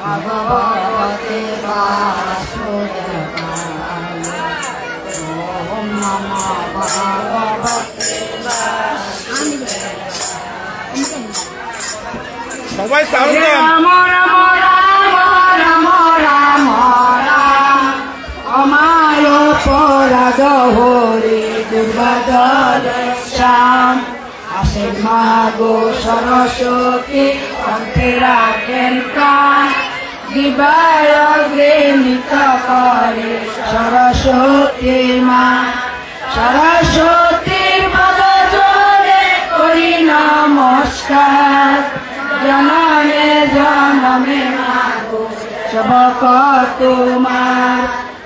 भगवते वासुदेवाय ओम नमः भगवते সবাই সাউন্ড দেন। রাম রাম রাম রাম রাম রাম আমায় পরাগ হরি দুর্বাদল শ্যাম আসেন মা গো সরস্বতী কণ্ঠে রাখেন প্রাণ দিবায় অগ্রিমিত করে সরস্বতী মা সরস্বতী পদ জোরে করি নমস্কার জনমে জনমে মাগো সবক তোমার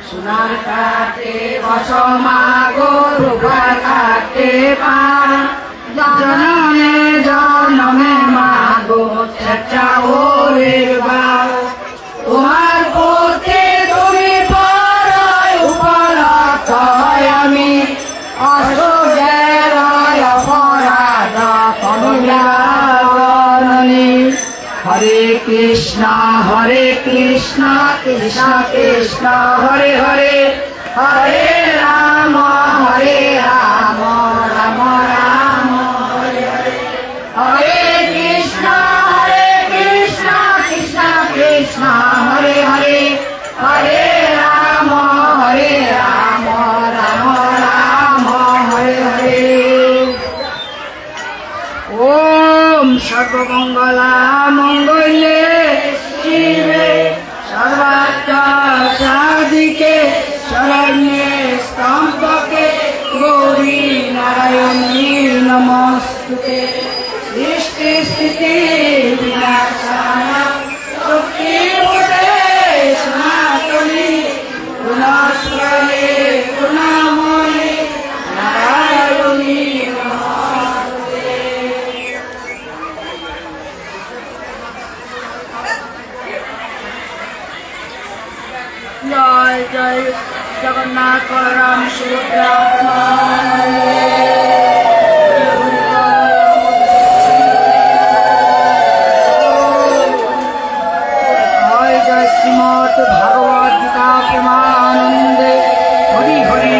সোনার কাটে বসমা গো রূপার কাটে পা জনমে জনমে মাগো চেষ্টা ওরের বাউ তোমার পথে তুমি পরায় উপলক্ষ আমি অসুখের অপরাধ কমলাবরণী হরে কৃষ্ণ কৃষ্ণ কৃষ্ণ হরে হরে হরে রাম রাম রাম হরে হরে হরে কৃষ্ণ কৃষ্ণ কৃষ্ণ হরে হরে হরে রাম রাম রাম হরে হরে ओम सर्वमंगला मंगल्ये शिवे सर्वार्थ साधिके शरण्ये त्र्यंबके गौरी नारायणी नमोस्तुते सृष्टि स्थिति विनाशाय शक्तिमूर्ते सनातनी गुणाश्रये गुणामयी नारायणी जय जय जगन्नाथ राम सुभद्रा जय जय श्रीमद् भागवत गीता प्रेमानंदे हरि हरि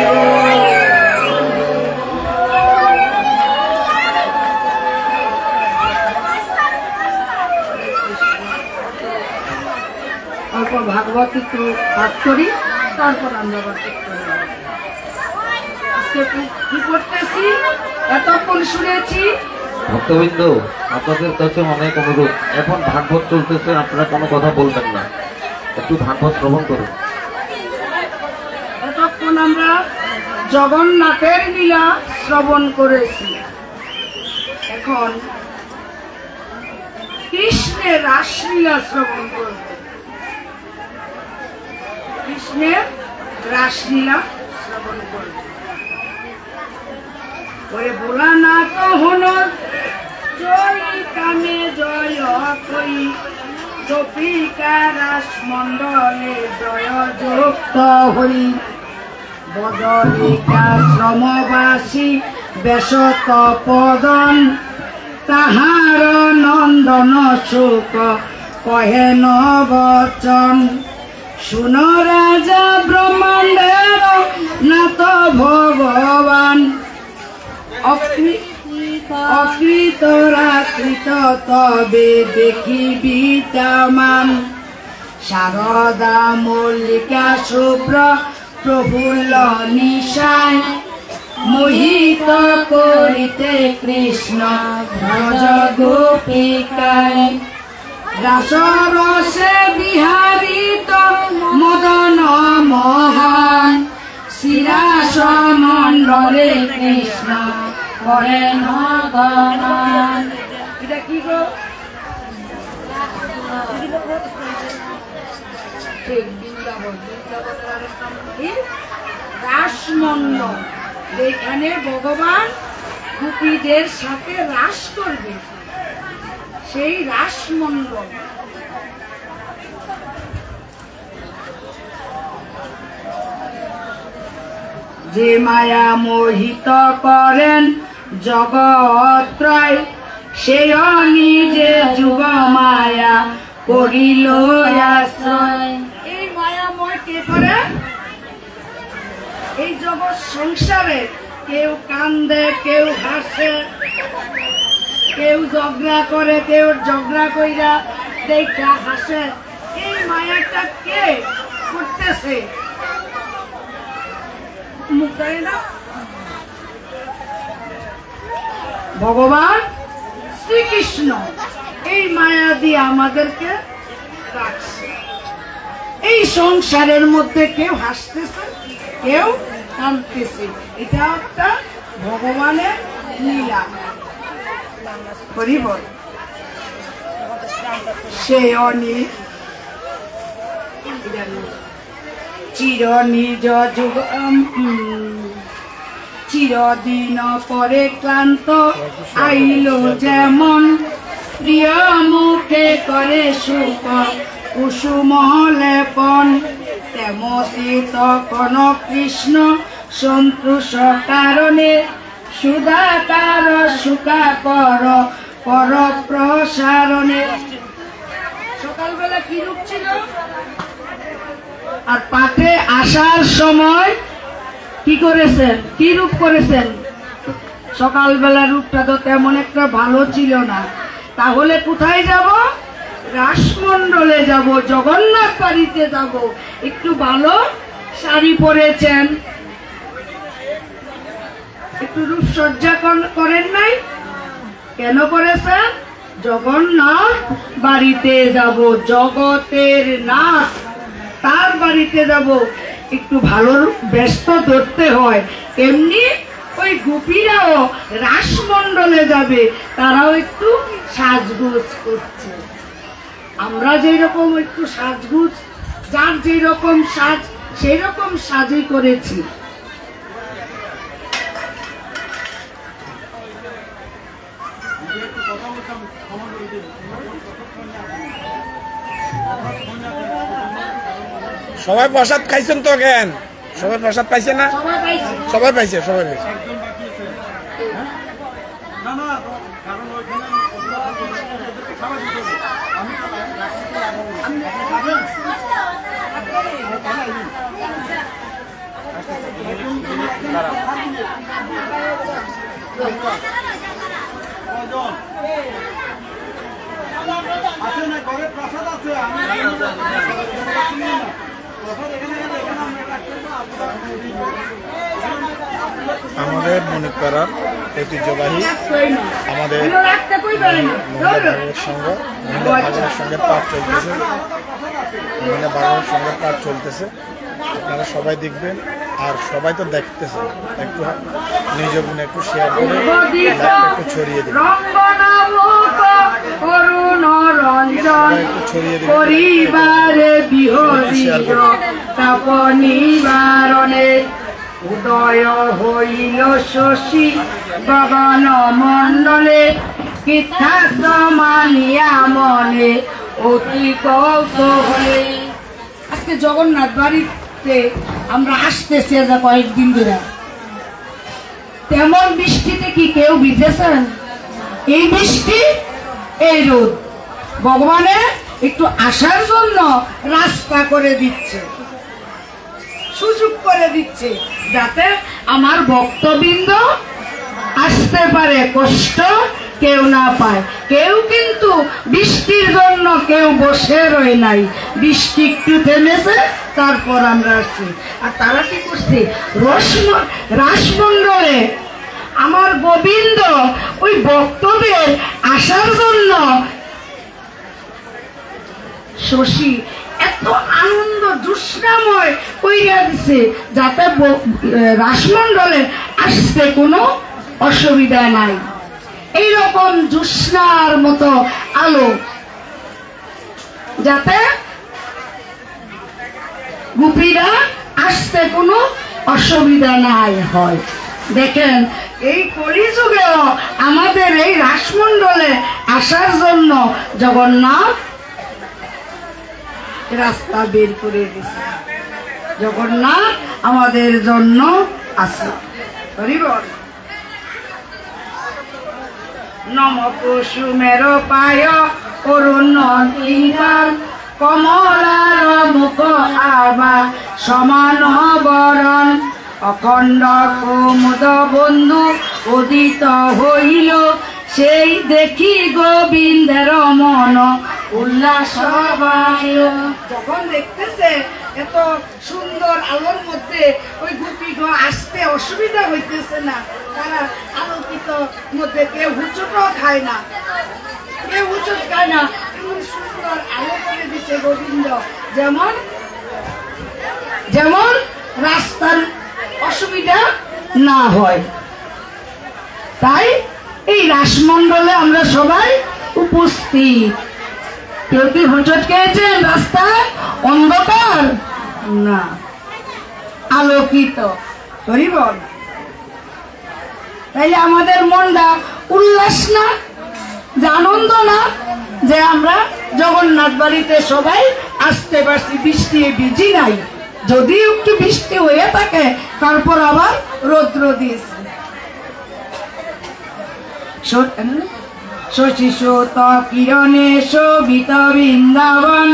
অল্প ভাগবত একটু পাঠ করি তারপর আমরা আজকে কি করতেছি এতক্ষণ শুনেছি ভক্তবৃন্দ আপনাদের কাছে অনেক অনুরোধ এখন ভাগবত চলতেছে আপনারা কোনো কথা বলবেন না একটু ভাগবত শ্রবণ করুন এতক্ষণ আমরা জগন্নাথের লীলা শ্রবণ করেছি এখন কৃষ্ণের রাসলীলা শ্রবণ করব কৃষ্ণের রাসলীলা শ্রবণ করব ওরে ভোলা না তো হন জয় কামে জয় কই গোপিকা রাসমণ্ডলে জয় যুক্ত হই বদলিকা শ্রমবাসী বেশত পদন তাহার নন্দন সুখ কহে ন বচন শুন রাজা ব্রহ্মাণ্ডের নাথ ভগবান অকৃতরাকৃত তবে দেখিবি তামান শারদা মল্লিকা শুভ্র প্রফুল্ল নিশায় মোহিত করিতে কৃষ্ণ ব্রজ গোপিকায় রাসরসে বিহারিত মদন মোহন শিরাস মণ্ডলে কৃষ্ণ করেন গমন এটা কি গো রাসমণ্ডল এখানে ভগবান গোপীদের সাথে রাস করবে সেই রাসমণ্ডল যে মায়া মোহিত করেন জগৎ ত্রয় সেই নিজে যুগ মায়া করিল আশ্রয়। এই মায়াময় কে করে? এই জগৎ সংসারে কেউ কান্দে, কেউ হাসে, কেউ ঝগড়া করে, কেউ ঝগড়া কইরা দেখা হাসে। এই মায়াটা কে করতেছে? মুখ দেয় না ভগবান শ্রীকৃষ্ণ এই মায়া দিয়ে আমাদেরকে রাখছে। এই সংসারের মধ্যে কেউ হাসতেছে, কেউ কাঁদতেছে। এটা একটা ভগবানের লীলা। হরিবল। সে অনিল চির নিজ যুগ চিরদিন পরে ক্লান্ত আইল যেমন প্রিয় মুখে করে সুখ কুসুম লেপন তেমতি তখন কৃষ্ণ সন্তোষ কারণে সুধাকার সুখা কর পর প্রসারণে। সকালবেলা কি রূপ ছিল? আর পাঠে আসার সময় কি করেছেন? কি রূপ করেছেন? সকালবেলা রূপটা তো তেমন একটা ভালো ছিল না। তাহলে কোথায় যাব? রাসমণ্ডলে যাব, জগন্নাথ বাড়িতে যাব। একটু ভালো শাড়ি পরেছেন, একটু রূপসজ্জা করেন নাই? কেন করেছেন? জগন্নাথ বাড়িতে যাব, জগতের নাথ তার বাড়িতে যাব। একটু ভালো ব্যস্ত ধরতে হয়। এমনি ওই গোপীরাও রাসমণ্ডলে যাবে, তারাও একটু সাজগোজ করছে। আমরা যেই রকম একটু সাজগোজ, যার যেই রকম সাজ সেই রকম সাজই করেছি। সবাই প্রসাদ খাইছেন তো? কেন সবাই প্রসাদ পাইছে না? সবাই পাইছে, সবাই পাইছে। আমাদের মণিপাড়ার ঐতিহ্যবাহী আমাদের ভাগবত সঙ্গে পাঠ চলতেছে, ভাগবত সঙ্গে পাঠ চলতেছে। আপনারা সবাই দেখবেন, আর সবাই তো দেখতেছে। একটু নিজ গুণে একটু শেয়ার করে একটু ছড়িয়ে দিন, একটু ছড়িয়ে দিন। উদয় হইল শশী গগন মণ্ডলে কীর্থার্থ মানিয়া মনে অতি কৌতূহলে। আজকে জগন্নাথ বাড়িতে আমরা আসতেছি কয়েকদিন ধরে। তেমন বৃষ্টিতে কি কেউ ভিজেছেন? এই বৃষ্টি, এই রোদ ভগবানের একটু আসার জন্য রাস্তা করে দিচ্ছে, সুযোগ করে দিচ্ছে, যাতে আমার ভক্তবৃন্দ আসতে পারে, কষ্ট কেউ না পায়। কেউ কিন্তু বৃষ্টির জন্য কেউ বসে রয়ে নাই। বৃষ্টি একটু থেমেছে, তারপর আমরা আসছি। আর তারা কি করছে? রাসমণ্ডলে আমার গোবিন্দ ওই ভক্তদের আসার জন্য শশী এত আনন্দ জোৎস্নাময় কইরা দিছে, যাতে রাসমণ্ডলে আসতে কোনো অসুবিধা নাই। এইরকম জোৎস্নার মতো আলো, যাতে গোপীরা আসতে কোনো অসুবিধা নাই হয়। দেখেন, এই কলিযুগেও আমাদের এই রাসমণ্ডলে আসার জন্য জগন্নাথ রাস্তা বের করে দিয়েছে। জগন্নাথ আমাদের জন্য আছে। হরিবল। নম কুসুমের পায় অরণ্য কিঙ্কার কমলার মুখ আবা সমান বরণ অখণ্ড কুমুদ বন্ধু উদিত হইল সেই দেখি গোবিন্দের মন উল্লাস বাড়িল। যখন দেখতেছে এত সুন্দর আলোর মধ্যে ওই গোপীগণ আসতে অসুবিধা হইতেছে না, তারা আলোকিত মধ্যে কেউ হুচুটও খায় না, কেউ হুচুট খায় না, এমন সুন্দর আলো করে দিচ্ছে গোবিন্দ, যেমন যেমন রাস্তার অসুবিধা না হয়। তাই এই রাসমণ্ডলে আমরা সবাই উপস্থিত। কেউ কি হোঁচট খেয়েছেন? রাস্তায় অন্ধকার না, আলোকিত। হরিবল। তাইলে আমাদের মনটা উল্লাস না, যে আনন্দ না, যে আমরা জগন্নাথ বাড়িতে সবাই আসতে পারছি, বৃষ্টি ভিজি নাই, যদি একটু বৃষ্টি হয়ে থাকে তারপর আবার রৌদ্র দিয়েছে। শশীসুত কিরণে শোভিত বৃন্দাবন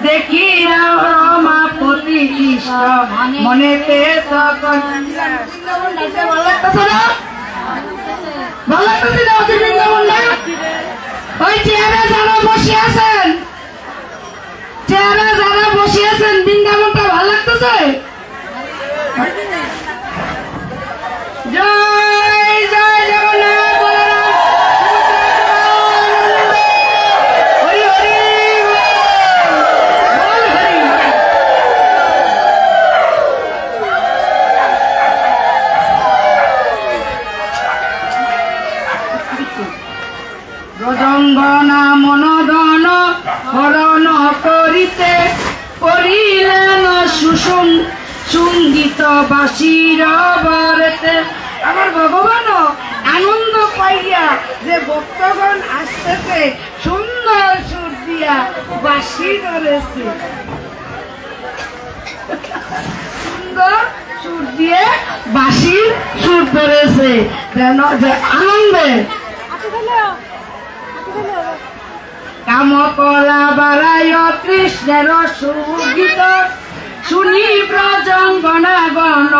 দেখি রমাপতি কৃষ্ণ মনেতে তখন ভালো লাগতেছে না? ভালো লাগতেছে না? বৃন্দাবনটা ওই চেয়ারে যারা বসে আছেন, চেয়ারে যারা বসে আছেন, বৃন্দাবনটা ভালো লাগতেছে? জয় জয় জগন্নাথ। রজঙ্গনা মনোদন হরণ করিতে করিলেন সুসঙ্গীত বাসির বরেতে। আমার ভগবান আনন্দ পাইয়া যে ভক্তগণ আসতেছে সুন্দর সুর দিয়া বাসি ধরেছে, সুন্দর সুর দিয়ে বাসির সুর ধরেছে, যেন যে আনন্দে কাম কলা বারায় কৃষ্ণের সুগীত শুনি ব্রজঙ্গনা গণ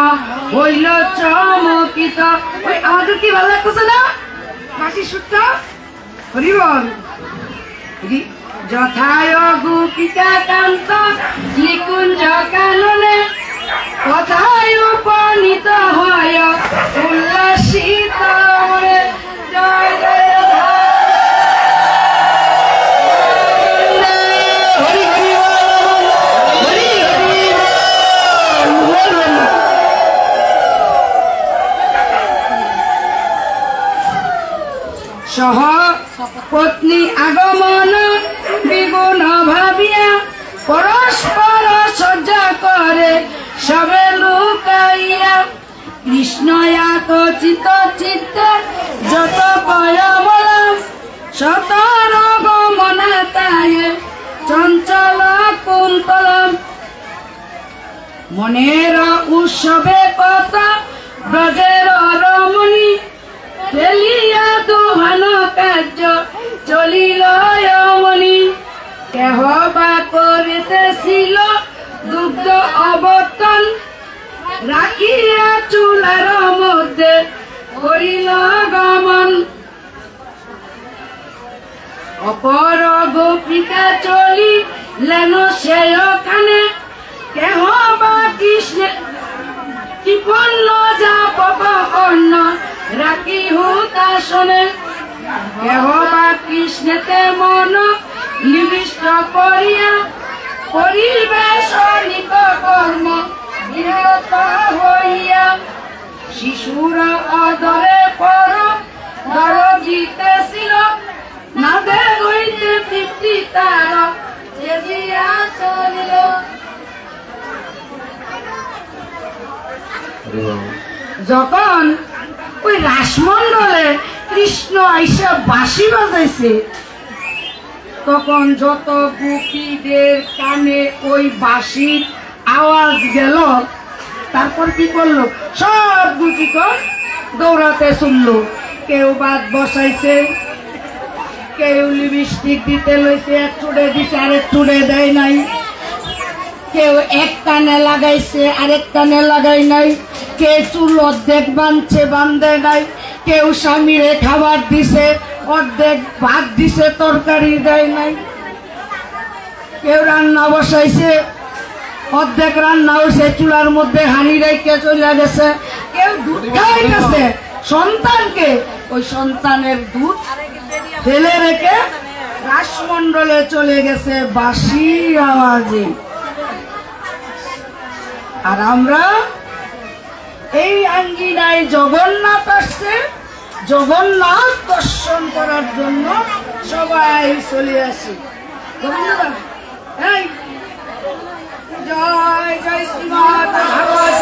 হইল চমকিত। ওই আমাদের কি ভালো লাগতেছে না বাসি সুরটা? হরিবল। যথায় গোপিকা কান্ত নিকুঞ্জ কাননে কথায় উপনীত হয় উল্লাসিত মনে। জয় জয় সহ পত্নী আগমন বিগুণ ভাবিয়া পরস্পর সজ্জা করে সবে লুকাইয়া কৃষ্ণয়াত চিত চিত্তে যত পয়বলা সতর গমনাতায় চঞ্চল কুন্তলম মনের উৎসবে কত ব্রজের রমণী ফেলিয়া দুহান কার্য চলিল মনি কেহ বা করিতেছিল দুগ্ধ অবর্তন রাখিয়া চুলার মধ্যে করিল গমন অপর গোপিকা চলিলেন সেখানে কেহ বা কৃষ্ণ কৃপন্ন যা পপ অন্য রাখি হুতাসনে কেহ বা কৃষ্ণেতে মন নিবিষ্ট করিয়া পরিবেশ নিক কর্ম বিরত হইয়া শিশুর অদরে পর দর জিতেছিল নাদে হইতে তৃপ্তি তার যেদিয়া চলিল। যখন ওই রাসমণ্ডলে কৃষ্ণ আইসা বাঁশি বাজাইছে তখন যত গোপীদের কানে ওই বাঁশির আওয়াজ গেল, তারপর কি করলো? সব গোপীগণ দৌড়াতে শুনলো, কেউ বাদ বসাইছে, কেউ লিপস্টিক দিতে লইছে, এক চুড়ে দিছে আরেক চুড়ে দেয় নাই, কেউ এক কানে লাগাইছে আরেক কানে লাগাই নাই, কে চুল অর্ধেক বাঁধছে বাঁধে নাই, কেউ স্বামীরে খাবার দিছে অর্ধেক ভাত দিছে তরকারি দেয় নাই, কেউ রান্না বসাইছে অর্ধেক রান্না হয়েছে চুলার মধ্যে হানি রেখে চলে গেছে, কেউ দুধ খাইতেছে সন্তানকে, ওই সন্তানের দুধ ফেলে রেখে রাসমণ্ডলে চলে গেছে বাঁশির আওয়াজে। আর আমরা এই আঙ্গিনায় জগন্নাথ আসছে, জগন্নাথ দর্শন করার জন্য সবাই চলে আসি। এই জয় জয় শ্রীমৎ ভাগবত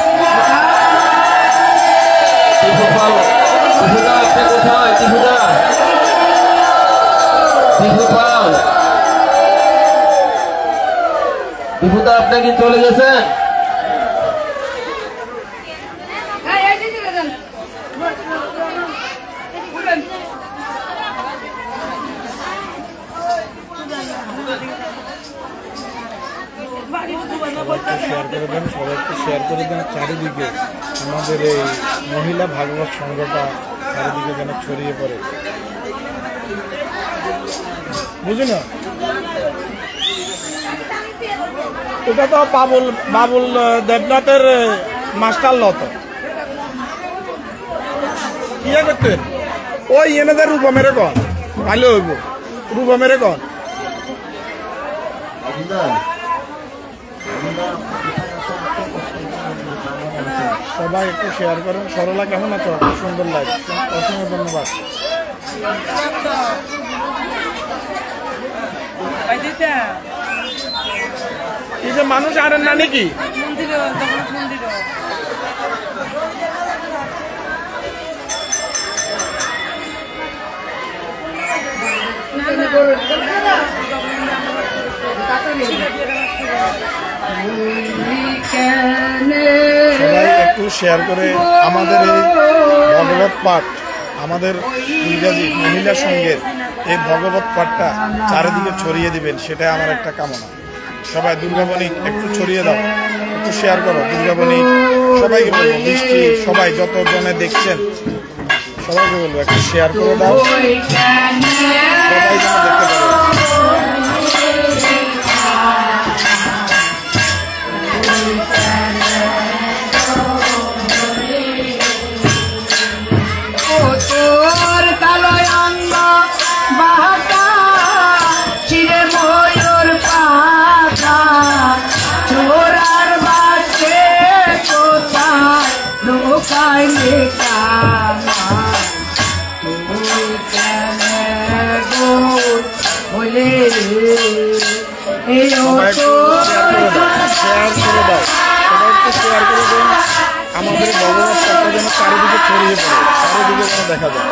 বিভুদা, আপনি কি চলে গেছেন? শেয়ার করে দেন, সবাইকে শেয়ার করে দেন চারিদিকে, আমাদের এই মহিলা ভাগবত সংঘটা চারিদিকে যেন ছড়িয়ে পড়ে, বুঝি না? এটা তো বাবুল দেবনাথের মাস্টার লত ইয়ে করতে ওই এনেদের রূপ মেরে কন ভালো হইব, রূপ মেরে কন। সবাই একটু শেয়ার করেন। সরলা কেমন আছো? সুন্দর লাগে, অসংখ্য ধন্যবাদ। এই যে মানুষ আরেন না নাকি? সবাই একটু শেয়ার করে আমাদের এই ভগবত পাঠ, আমাদের দুর্গাজি মহিলা সঙ্গের এই ভগবত পাঠটা চারিদিকে ছড়িয়ে দিবেন, সেটাই আমার একটা কামনা। সবাই দুর্গাবণী একটু ছড়িয়ে দাও, একটু শেয়ার করো দুর্গাবণী, সবাইকে বলবো, বৃষ্টি সবাই যত জনে দেখছেন সবাইকে বলবো একটু শেয়ার করে দাও, সবাই যেন দেখতে পারে। আমাদের ভগবত পাঠটা যেন চারিদিকে ছড়িয়ে পড়ে, চারিদিকে যেন দেখা যায়।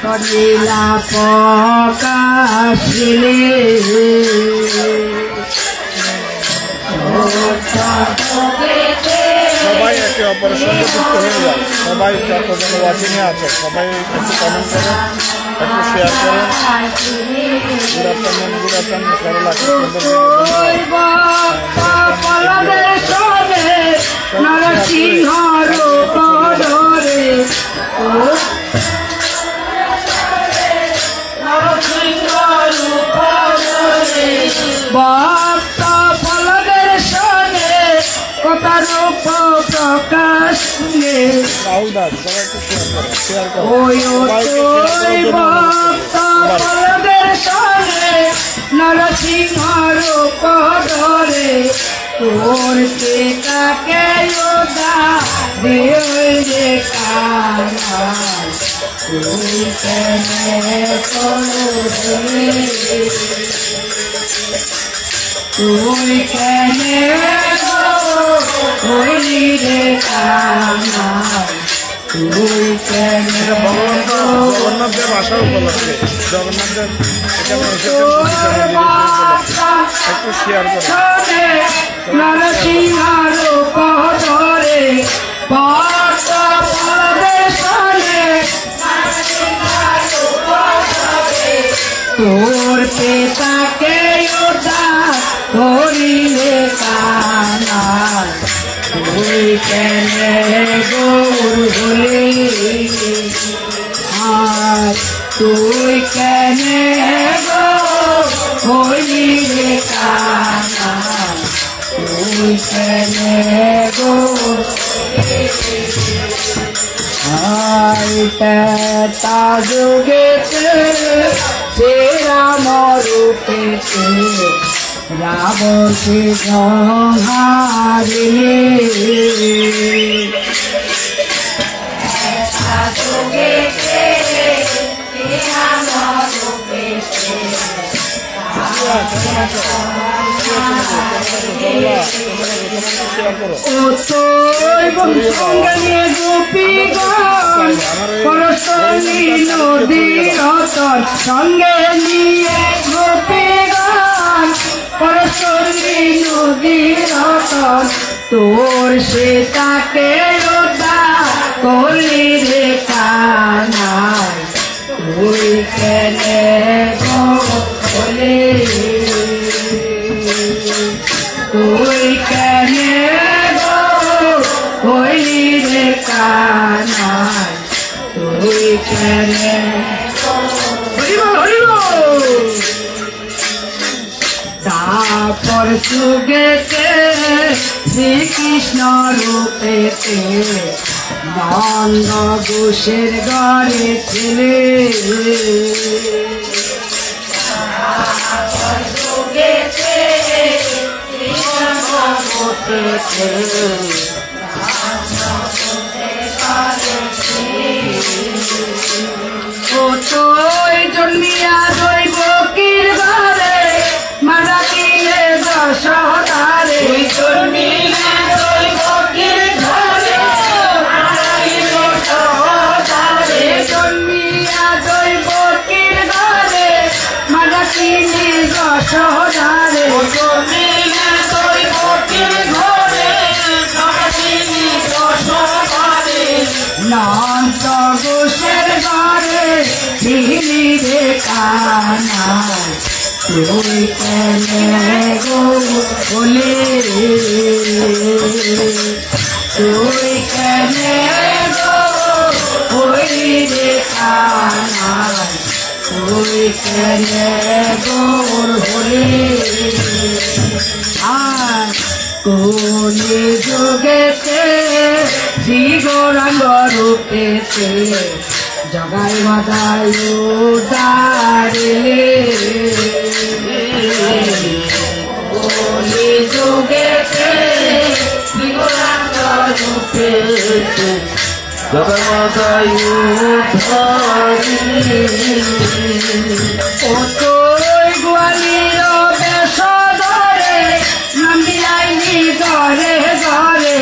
করিলা প্রকাশিলে সবাই একে অপরের সঙ্গে যুক্ত হয়ে যায়, সবাই যতজন ওয়াচিংয়ে আছে সবাই একটু কমেন্ট করেন, একটু শেয়ার করেন। Good afternoon, good afternoon Sarala, Narasimha রূপ ধরে ভক্ত ফলদের সনে কথা রূপ প্রকাশ রাহুল দাস সবাই একটু শেয়ার করেন, ওই ভক্ত ফলদের সনে নরসিংহ রূপ ধরে তোর পিতাকে উদ্ধারে রে কানাই তুই কেনে করলি তুই কেনে করলি রে কানাই তুই কেনে জগন্নাথ দেব আসার উপলক্ষে জগন্নাথ দেব একটু শেয়ার করে নরসিংহ রূপ ধরে তোর পিতাকে উদ্ধার করিলে কানাই তুই কেনে গৌর হলি আর তুই কেনে গৌর হলি রে কানাই তুই কেনে গৌর তা যুগেতে সে রাম রূপেতে রাবণকে সংহারিলে ও তোর সঙ্গে নিয়ে গোপীগণ পরশনী নদীর তর সঙ্গে নিয়ে গোপীগণ পরশনী নদীর তর তোর সীতাকে উদ্ধার করলি রে কানাই তুই কেনে গলি তুই কেনে হইলি রে কানাই তুই কেনে তারপর যুগেতে শ্রীকৃষ্ণ রূপেতে নন্দ ঘোষের ঘরে ছেলে ও তোই জন্মিয়া দৈব কির ঘরে মারা কিলে দশধারে জন্মিয়া দৈব কির ঘরে জন্মিয়া দৈব কির ঘরে মারা কিলে দশধারে জন্মিয়া দৈব কির ঘরে নন্দ ঘোষের ঘরে ছিলি রে কানাই তুই কেনে বলে তুই কেনে হইলি রে কানাই তুই কেনে গোর হলে আর কোনে যুগেতে শ্রী গৌরাঙ্গ রূপেতে জগাই মাদায় উদ্ধারিলে কোনে যুগেতে শ্রী গৌরাঙ্গ রূপেতে জগন্নাথায় উদ্ধারিলে ও তোই গোয়ালির বেশ ধরে নামি আইনি ঘরে ঘরে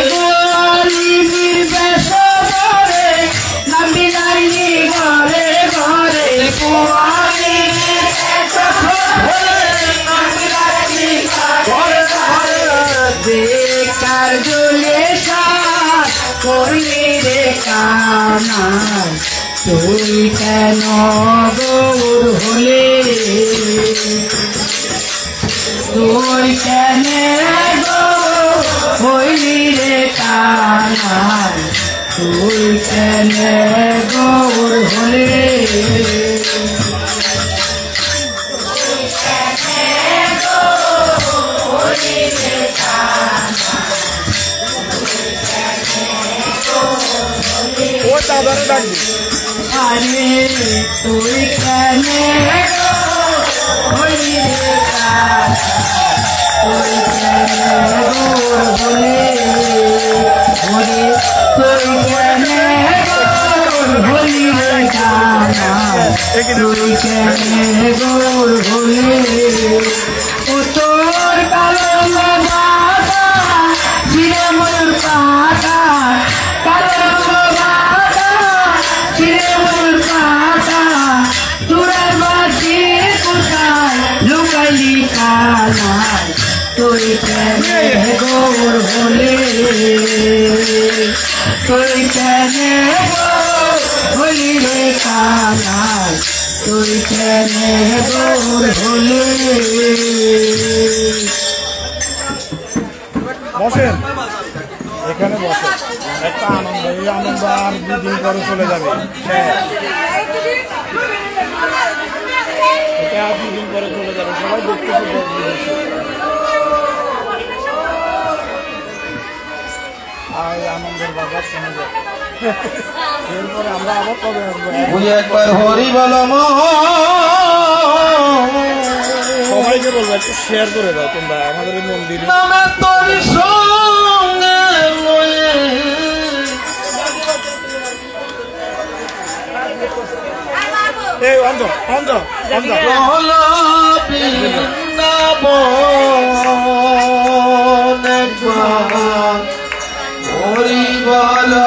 গোয়ালির বেশ ধরে নামি আইনি ঘরে ঘরে বেকার জলে সাত করলি রে কানাই তুই কেন গৌর হলে তুই কেনে গৌর হইলি রে কানাই তুই কেনে গৌর হলে দাদারে ডাকবি। আরে তুই কেন হলি রে তুই কেন হলে হলি তুই কেন হলি রে তুই কেন হলে ও তোর কালো বাবা ছিঁড়ে ময়ূর পাতা কালো বাবা ছিঁড়ে ময়ূর পাতা চূড়ার বাতি কোথায় লুকাইলি কানায় তুই কেন গৌর হলে তুই কেন হলি রে কানায় তুই কেন গৌর হলে বসেন এখানে বসেন, একটা আনন্দ, এই আনন্দ আর 2 দিন পরে চলে যাবে। এটা আর 2 দিন পরে চলে যাবে, সবাই দেখতেছে। আর আনন্দের বাজার শুনে যায়, এরপরে আমরা আবার কবে আসবো? একবার হরি বলো সবাইকে বলবো একটু শেয়ার করে দাও তোমরা আমাদের এই মন্দিরে। এই অঞ্জন অঞ্জন অঞ্জন হরি বলো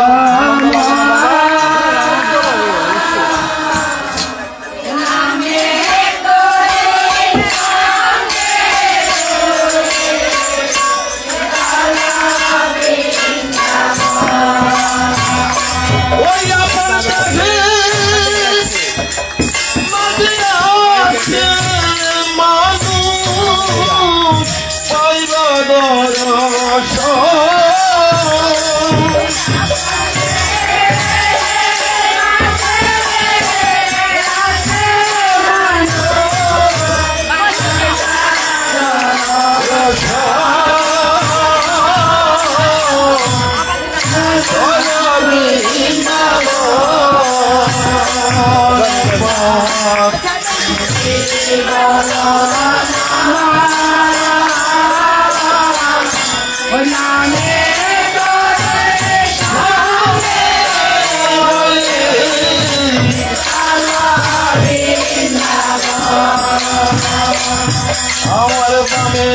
আমার পামে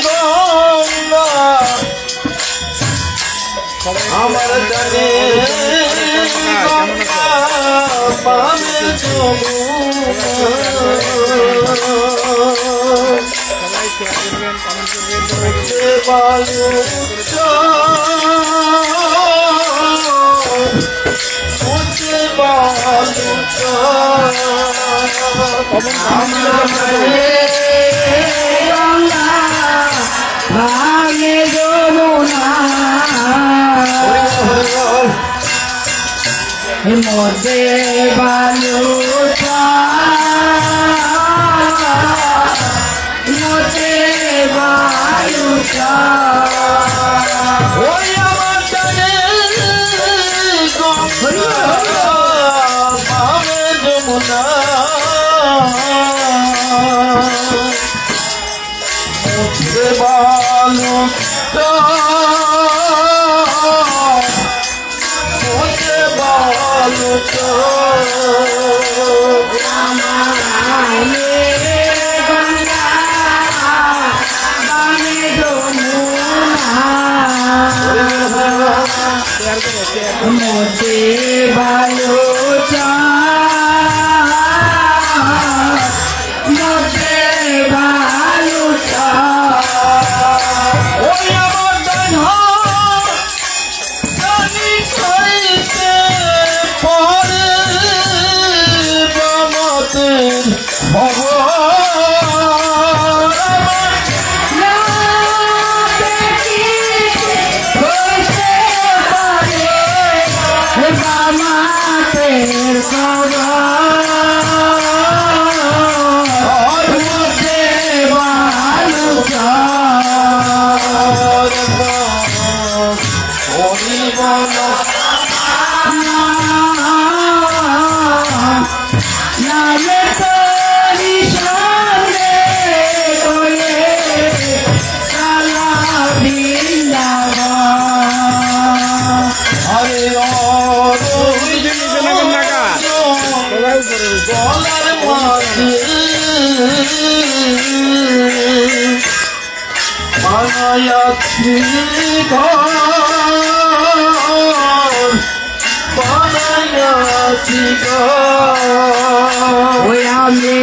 গঙ্গা আমার জানে পামে ভাঙে যমুনা মধ্যে বালুচা মধ্যে বালুচা ওই আমার জানে পামে যমুনা বালু বালু মধ্যে বালুচা মধ্যে বালুচা ওই আমার জানি কইতে পরে বামতের Oh, ওই আমি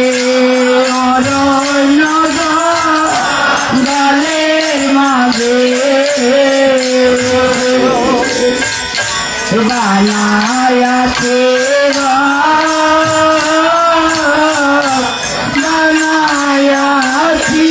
অরণ্য দলের মাঝে বানায়াছে বানায়াছি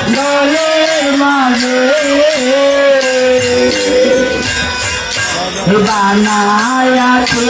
দলের মাঝে বানায়াছে বানায়াছি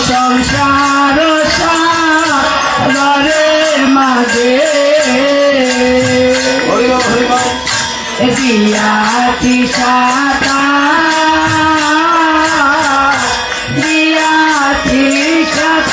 সংসার সাগরের মাঝে দিয়াছি সাঁতার দিয়াছি সাঁতার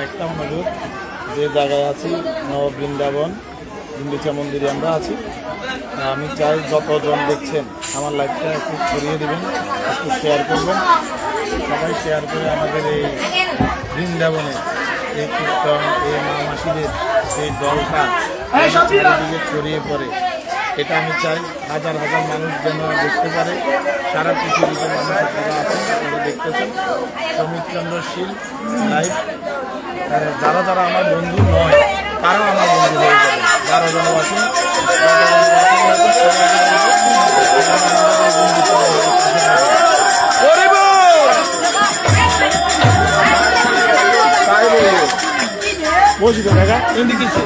একটা অনুরোধ, যে জায়গায় আছি নব বৃন্দাবন গুন্ডিচা মন্দিরে আমরা আছি, আমি চাই যতজন দেখছেন আমার লাইভটা একটু ছড়িয়ে দেবেন, একটু শেয়ার করবেন, সবাই শেয়ার করে আমাদের এই বৃন্দাবনে এই কীর্তন, এই মা মাসিদের এই দলটা চারিদিকে ছড়িয়ে পড়ে, এটা আমি চাই। হাজার হাজার মানুষ যেন দেখতে পারে, সারা পৃথিবীতে মানুষ যারা আছেন আপনারা দেখতেছেন। সমিতচন্দ্র শীল লাইভ, যারা যারা আমার বন্ধু নয় তারাও আমার বন্ধু হয়ে যাবে, যারা জন আছেন বসি তো দেখা এমনি কিছু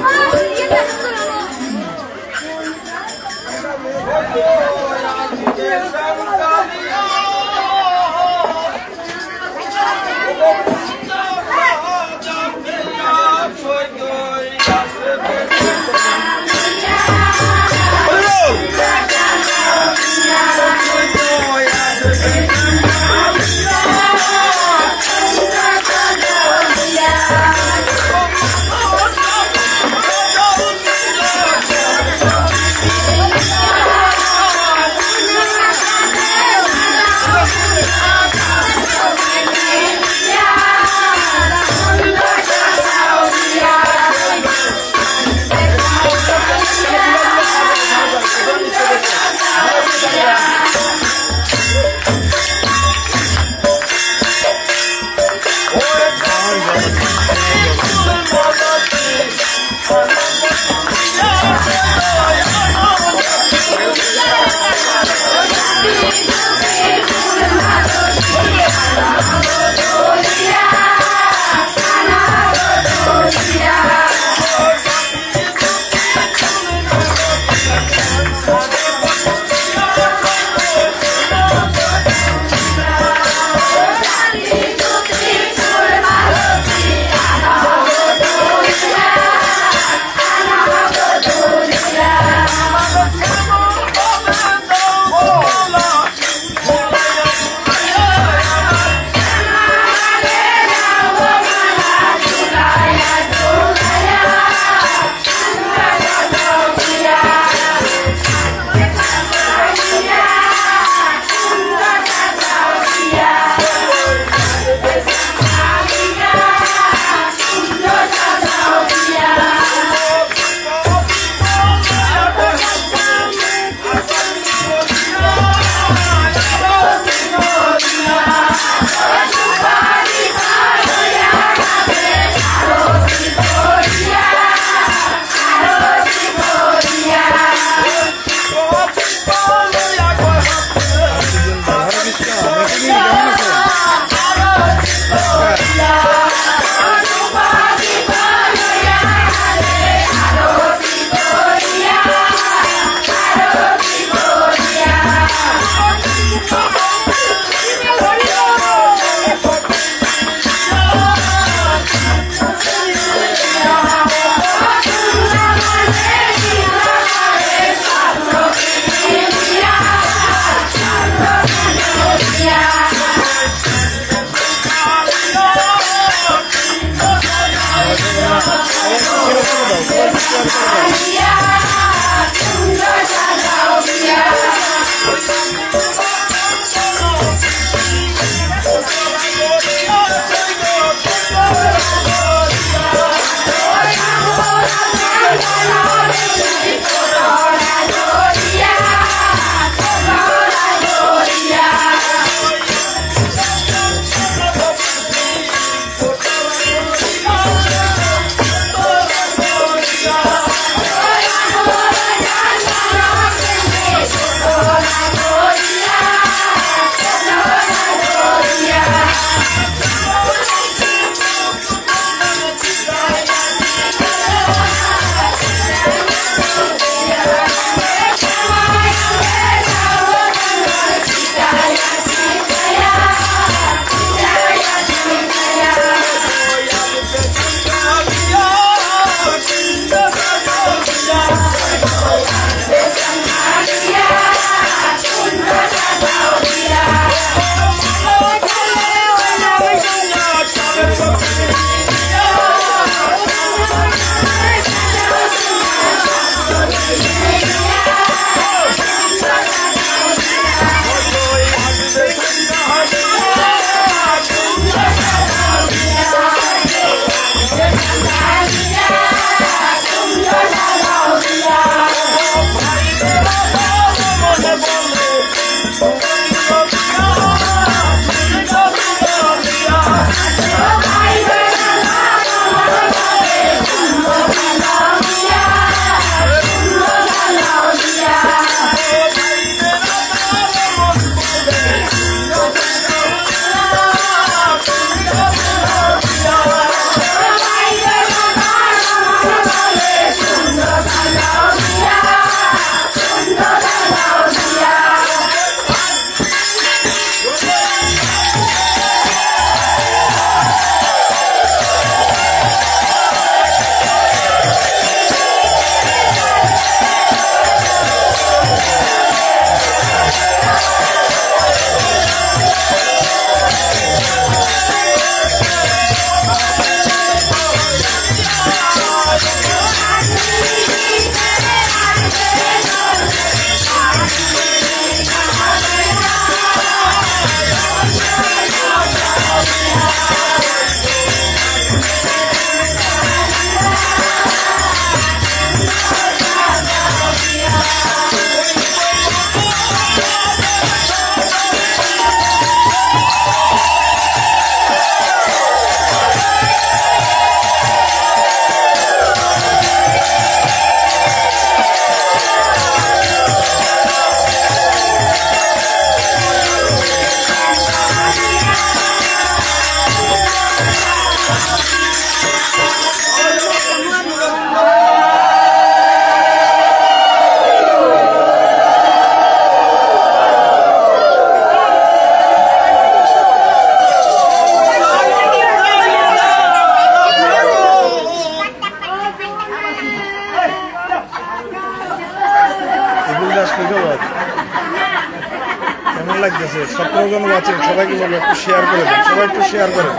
আছে, সতেরোজন ওয়াচিং, সবাইকে বলবো একটু শেয়ার করে দেন, সবাই একটু শেয়ার করেন।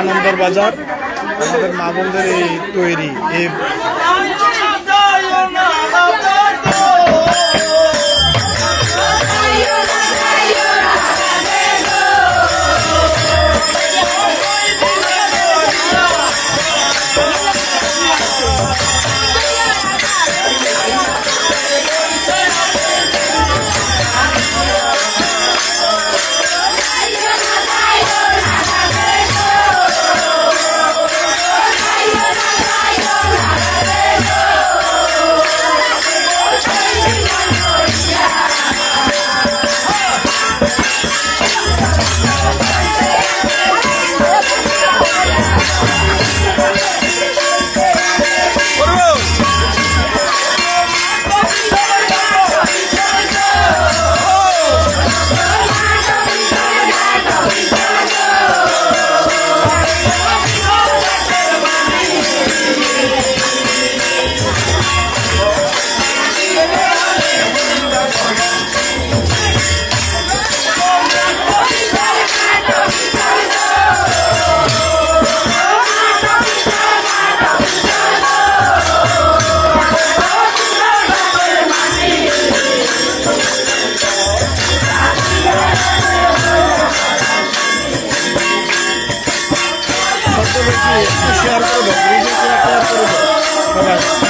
আনন্দর বাজার আমাদের মা বোনদের এই তৈরি এই শেয়ার করে দাও, শেয়ার করে দাও সবাই।